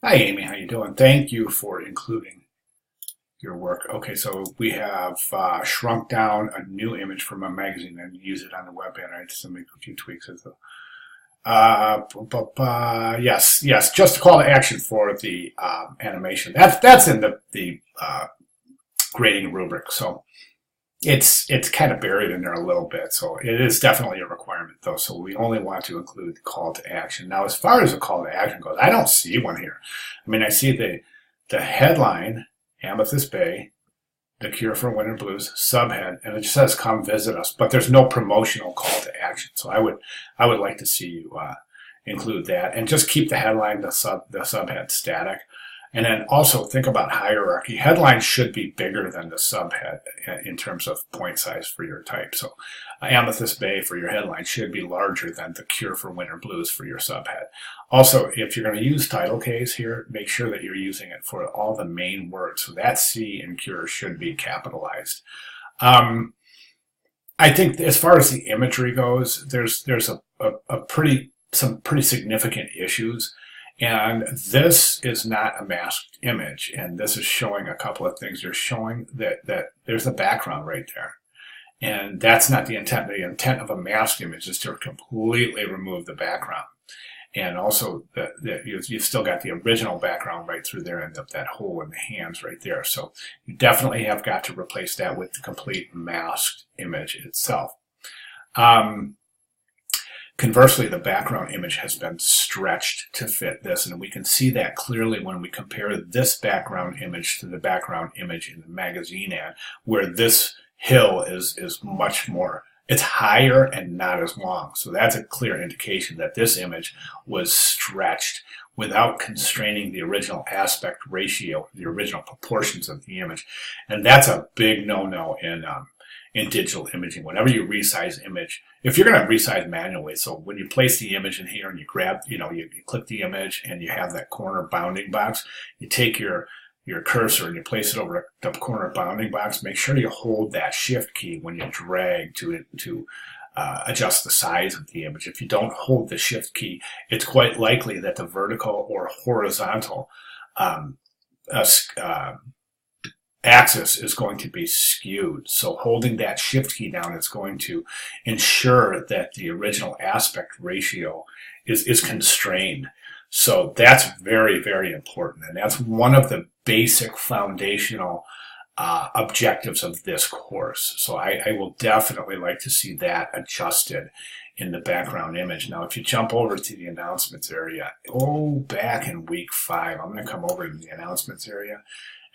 Hi, Amy. How you doing? Thank you for including your work. Okay, so we have shrunk down a new image from a magazine and use it on the web banner. I just make a few tweaks. Yes. Just a call to action for the animation. That's in the grading rubric. So it's kind of buried in there a little bit. So it is definitely a requirement, though. So we only want to include the call to action. Now, as far as the call to action goes, I don't see one here. I mean, I see the headline, Amethyst Bay, The Cure for Winter Blues, subhead, and it just says "Come visit us," but there's no promotional call to action. So I would like to see you include that, and just keep the headline, the subhead static. And then also think about hierarchy. Headlines should be bigger than the subhead in terms of point size for your type. So Amethyst Bay for your headline should be larger than The Cure for Winter Blues for your subhead. Also, if you're going to use title case here, make sure that you're using it for all the main words. So that C in Cure should be capitalized. I think as far as the imagery goes, there's some pretty significant issues. And this is not a masked image, and this is showing a couple of things. They're showing that there's a background right there. And that's not the intent. The intent of a masked image is to completely remove the background. And also that you've still got the original background right through there and that hole in the hands right there. So you definitely have got to replace that with the complete masked image itself. Conversely, the background image has been stretched to fit this, and we can see that clearly when we compare this background image to the background image in the magazine ad, where this hill is much more, it's higher and not as long. So that's a clear indication that this image was stretched without constraining the original aspect ratio, the original proportions of the image. And that's a big no-no in digital imaging. Whenever you resize image, if you're going to resize manually, so when you place the image in here and you grab, you click the image and you have that corner bounding box, you take your cursor and you place it over the corner bounding box. Make sure you hold that shift key when you drag to adjust the size of the image. If you don't hold the shift key, it's quite likely that the vertical or horizontal axis is going to be skewed. So holding that shift key down is going to ensure that the original aspect ratio is constrained. So that's very, very important. And that's one of the basic foundational objectives of this course. So I will definitely like to see that adjusted in the background image. Now, if you jump over to the announcements area, back in week 5, I'm going to come over to the announcements area.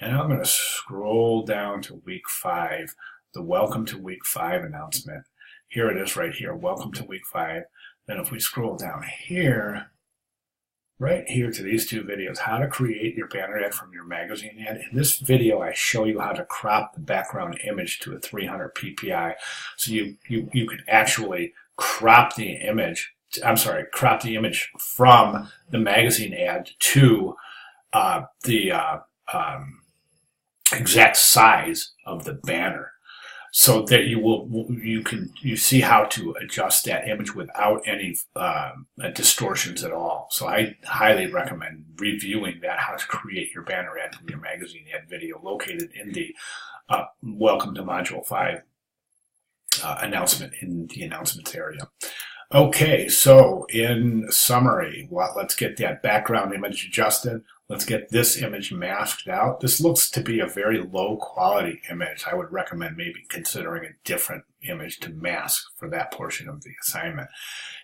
And I'm going to scroll down to week 5, the welcome to week 5 announcement. Here it is right here, welcome to week 5. Then if we scroll down here, right here to these 2 videos, how to create your banner ad from your magazine ad. In this video, I show you how to crop the background image to a 300 ppi. So you can actually crop the image from the magazine ad to the exact size of the banner, so that you see how to adjust that image without any distortions at all. So I highly recommend reviewing that, how to create your banner ad from your magazine ad video, located in the Welcome to Module 5 announcement in the announcements area. Okay, so in summary, let's get that background image adjusted. Let's get this image masked out. This looks to be a very low quality image. I would recommend maybe considering a different image to mask for that portion of the assignment.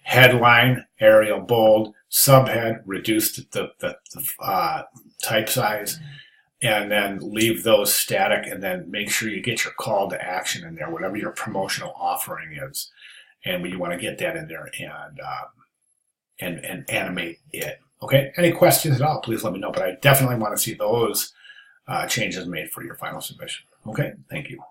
Headline, Arial bold, subhead, reduce the type size, and then leave those static, and then make sure you get your call to action in there, whatever your promotional offering is. And you want to get that in there and animate it. Okay, any questions at all, please let me know. But I definitely want to see those changes made for your final submission. Okay, thank you.